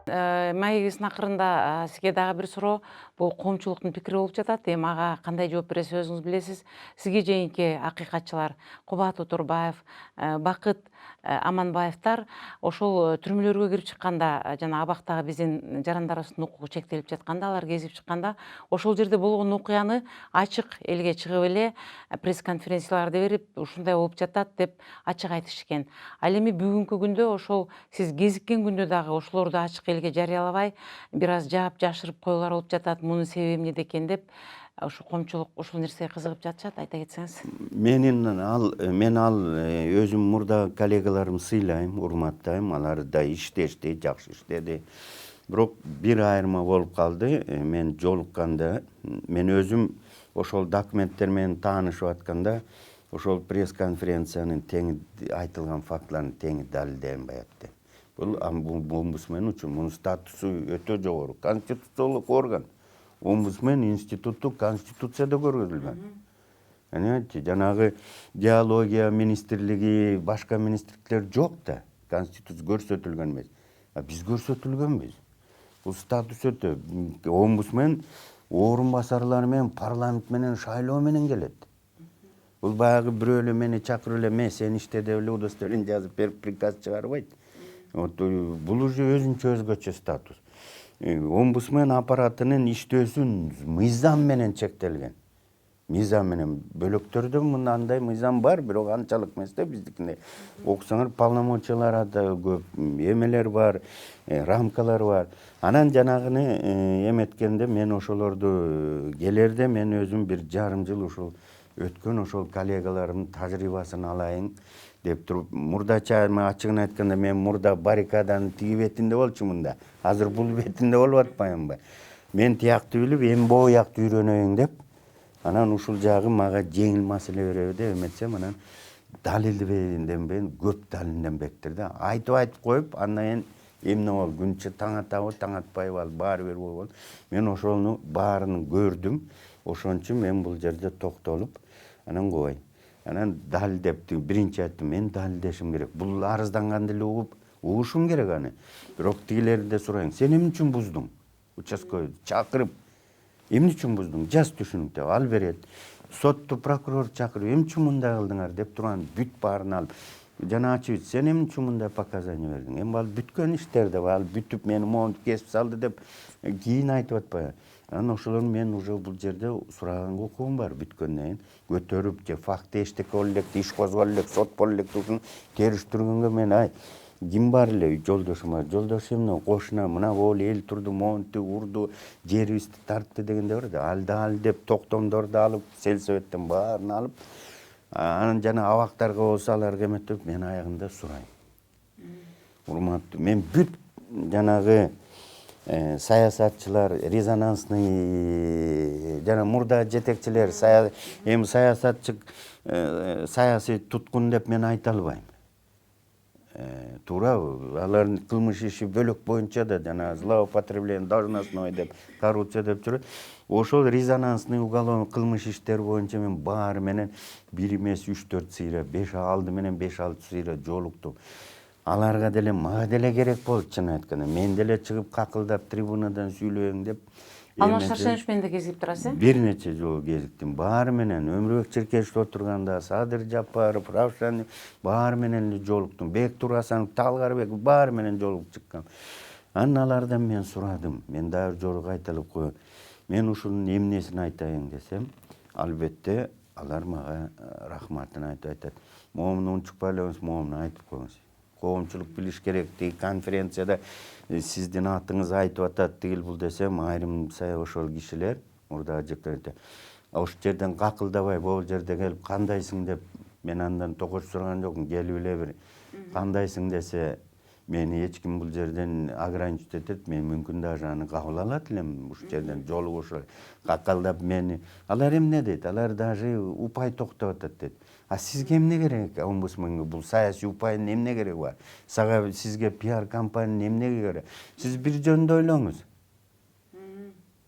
Маегибиздин акырында сизге дагы бир суроо. Бул коомчулуктун пикири болуп жатат. Эми ага кандай жооп бересиз өзүңүз билесиз. Сизге чейинки акыйкатчылар Кубат Утурбаев, Бакыт Аманбаевдер ошол түрмөлөргө кирип чыкканда, жана абактагы биздин жарандарыбыздын укугу чектелип жатканда, алар кезип чыкканда, ошол жерде болгон окуяны ачык элге чыгып эле пресс-конференцияларды берип, ушундай болуп жатат деп ачык айтышкен. Ал эми бүгүнкү күндө ошол сиз кезиккен күндө дагы ошолорду ачык элге жарыялабай, бир аз жаап жашырып коюлар болуп жатат. Мунун себеби эмнеде экен деп ушу коомчулук ушул нерсеге кызыгып жатышат. Айта кетсеңиз. Мен өзүм мурда коллегаларымды сыйлайм, урматтайм. Алар да иштешти, жакшы иштеди. Бирок бир айырма болуп калды. Мен жолукканда, мен өзүм ошол документтер менен таанышып атканда, ошол пресс-конференциянын тең айтылган фактыларын тең далилденбей атты. Бул омбудсмен үчүн мунун статусу өтө жогору, конституциялык орган. Омбудсмен институту Конституцияда көрсөтүлгөн. Понимаете, жанагы геология министрлиги, башка министрликтер жок да. Конституция көрсөтүлгөн эмес. Биз көрсөтүлгөнбүз. Бул статус өтө. Омбудсмен орун басарлары менен парламент менен шайлоо менен келет. Бул баягы бирөө эле мени чакырып эле, мен сен иште деп эле удостоверение жазып берип приказ чыгарбайт. Бул уже өзгөчө статус. Омбудсмен аппаратынын иштөөсүн мыйзам менен чектелген. Мыйзам менен бөлөктөрдө мындай мыйзам бар, бирок анчалык эмес да биздикинде. Окусаңар полномочиялар да көп, эмелер бар, рамкалар бар. Анан жанагыны эметкенде мен ошолорду келерде мен өзүм бир жарым жыл ушул өткөн ошол коллегаларымдын тажрыйбасын алайын деп туруп, мурдача ачыгын айтканда мен мурда баррикаданын тиги бетинде болчумун да. Азыр бул бетинде болуп атпаймынбы? Мен тиякты билип, эми бул жакты үйрөнөйүн деп, анан ушул жагы мага жеңил маселе береби деп эметсем, анан далилденбейин, көп далилденбектир да. Айтып коюп, андан кийин эмне болду? Күнчө таң атабы, таң атпайбы, ал баары бир болду. Мен ошону баарын көрдүм. Ошон үчүн мен бул жерде токтолуп, анан кобойм. Анан далилдеп, биринчи айттым, мен далилдешим керек. Бул арызданганды эле угушум керек аны. Бирок тигилерди сурайын, сен эмне үчүн буздуң? Участковый чакырып, эмне үчүн буздуң? Жаз түшүнүк деп ал берет. Сотту прокурор чакырып, эмне үчүн мындай кылдыңар деп турган бүт баарын алып. Жана ачып, сен эмне үчүн мындай показания бердиң? Эми ал бүткөн иштер деп, ал бүтүп мени моунтуп кесип салды деп кийин айтып атпайбы? Анан ошолорду мен уже бул жерде сураганга укугум бар. Бүткөндөн кийин көтөрүп же факты эчтеке боло электи, иш козголо элек, сот боло электи, ушуну териштиргөнгө мен ким бар эле? Жолдошум бар. Жолдош эмне? Кошуна мына могу эл турду, моунту урду, жерибизди тартты дегенде бар да. Ал дагы деп токтомдорду алып, сельсоветтен баарын алып, анан жана абактарга болсо аларга эметип мен аягында сурайм. Урматтуу, мен бүт жанагы саясатчылар, резонансный жана мурда жетекчилер, эми саясатчы, саясий туткун деп мен айта албайм. Туурабы? Алардын кылмыш иши бөлөк боюнча да жана злоупотребление должностной деп, коррупция деп жүрөт. Ошол резонансный уголовный кылмыш иштер боюнча мен баары менен бир эмес 3-4 сыйра, 5 алды менен 5-6 сыйра жолуктум. Аларга деле мага деле керек болду, чын айтканда. Мен деле чыгып какылдап трибунадан сүйлөйүн деп. Алмаз Шаршенович менен да кезип турасыз, Бир нече жолу кезиктим. Баары менен Өмүрбек Черкешев отурганда, Садыр Жапаров, Равшан баары менен эле жолуктум. Бек Турасанов, Талгарбек баары менен жолугуп чыккам. Анан алардан мен сурадым. Мен дагы жолу кайталап коеюн. Мен ушунун эмнесин айтайын десем, албетте алар мага рахматын айтып айтат. Момуну унчукпай элеңиз, момуну айтып коюңуз. Коомчулук билиш керек, тиги конференцияда сиздин атыңыз айтып атат тигил бул десем, айрым ошол кишилер мурдагы жектер ошол жерден какылдабай, могул жерде келип кандайсың деп мен андан токош сураган жокмун. Келип эле бир кандайсың десе, мени эч ким бул жерден ограничить этет, мен мүмкүн даже аны кабыл алат элем. Ушул жерден жолугушуу какалдап мени. Алар эмне дейт? Алар даже упай токтоп атат дейт. А сизге эмне керек? Омбудсменге бул саясий упайдын эмне кереги бар? Сизге пиар компаниянын эмне керек? Сиз бир жөнүндө ойлоңуз.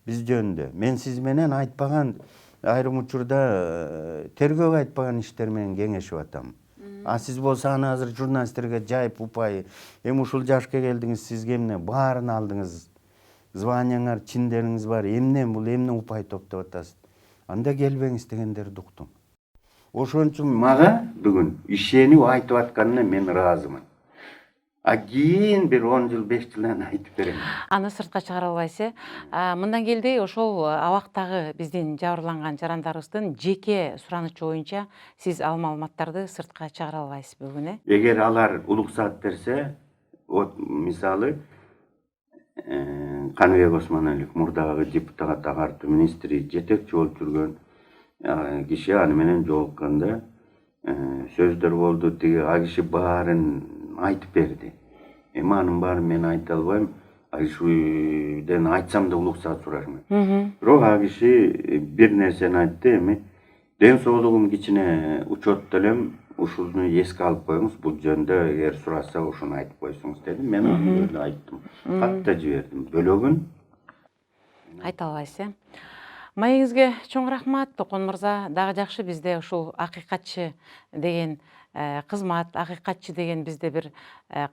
Биз жөнүндө. Мен сиз менен айтпаган, айрым учурда тергөөгө айтпаган иштер менен кеңешип атам. А сиз болсо аны азыр журналисттерге жайып упай, эми ушул жашка келдиңиз, сизге эмне баарын алдыңыз, званияңар, чиндериңиз бар, эмне бул, эмне упай топтоп атасыз, анда келбеңиз дегендерди уктум. Ошон үчүн мага бүгүн ишенип айтып атканына мен ыраазымын. А кийин бир 10 жыл, 5 жылдан айтып берем. Аны сыртка чыгара албайсыз. Мындан келди ошол абактагы биздин жабырланган жарандарыбыздын жеке суранычы боюнча сиз ал маалыматтарды сыртка чыгара албайсыз бүгүн, Эгер алар уруксат берсе, вот мисалы Каныбек Осмоналиев мурдагы депутат агартуу министри жетекчи болуп жүргөн киши аны менен жолукканда сөздөр болду, тиги а киши баарын айтып берди. Эми анын баарын мен айта албайм. А кишиден айтсам да уруксат сурашмын. Бирок а киши бир нерсени айтты, эми ден соолугум кичине учетто элем, ушуну эске алып коюңуз, бул жөнүндө эгер сураса ушуну айтып койсоңуз деди. Мен аны айттым. Кат да жибердим. Бөлөгүн айта албайсыз. Маегиңизге чоң рахмат, Токон мырза. Дагы жакшы бизде ушул акыйкатчы деген кызмат, акыйкатчы деген бизде бир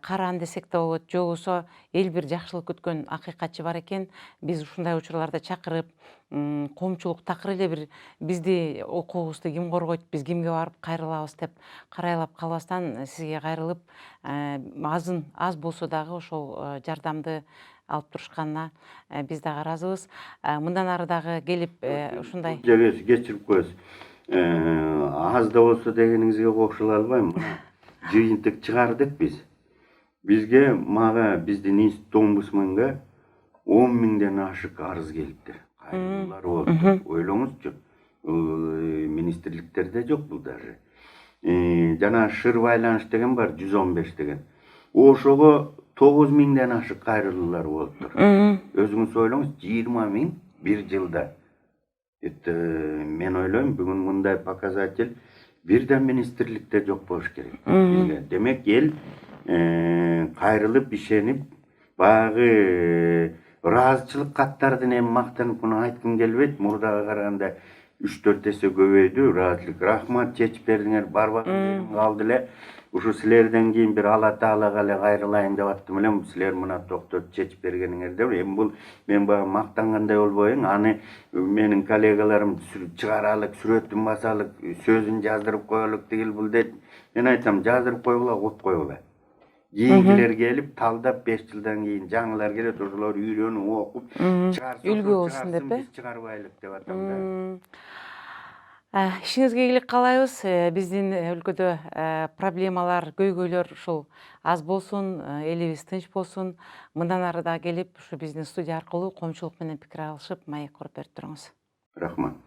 каран десек да болот, же болбосо эл бир жакшылык күткөн акыйкатчы бар экен. Биз ушундай учурларда чакырып, коомчулук такыр эле бир бизди укугубузду ким коргойт, биз кимге барып кайрылабыз деп карайлап калбастан сизге кайрылып, аз болсо дагы ошол жардамды алып турушканына биз дагы ыраазыбыз. Мындан ары дагы келип ушундай жерге кечирип коесуз. Аз да болсо дегениңизге кошула албайм. Мына жыйынтык чыгардык биз. Бизге мага биздин институт омбудсменге 10 миңден ашык арыз келиптир. Кайрылуулар болуптур. Ойлоңузчу. Министрликтерде жок бул даже. Жана шыр байланыш деген бар, 115 деген. Ошого 9 миңден ашык кайрылуулар болуптур. Өзүңүз ойлоңуз, 20 миң бир жылда. Мен ойлойм, бүгүн мындай показатель бир да министрликте жок болуш керек. Демек, эл кайрылып, ишенип, баягы ыраазычылык каттардын эми мактанып муну айткым келбейт. Мурдага караганда 3-4 эсе көбөйдү ыраазычылык. Рахмат, чечип бердиңер, барбаган калды эле. Ушу силерден кийин бир Алла Таалага эле кайрылайын деп аттым элем. Силер мына токтотуп чечип бергениңерде. Эми бул мен баягы мактангандай болбоюн. Аны менин коллегаларым чыгаралык, сүрөтүн басалык, сөзүн жаздырып коелук, тигил бул дейт. Мен айтам, жаздырып койгула, коюп койгула. Кийинкилер келип, талдап 5 жылдан кийин жаңылар келет, ошолор үйрөнүп, окуп, чыгарса үлгү болсун деп, биз чыгарбайлык деп атам да. Ишиңизге ийгилик каалайбыз. Биздин өлкөдө проблемалар, көйгөйлөр ушул аз болсун, элибиз тынч болсун. Мындан ары да келип, ушу биздин студия аркылуу коомчулук менен пикир алышып, маек куруп берип туруңуз. Рахмат.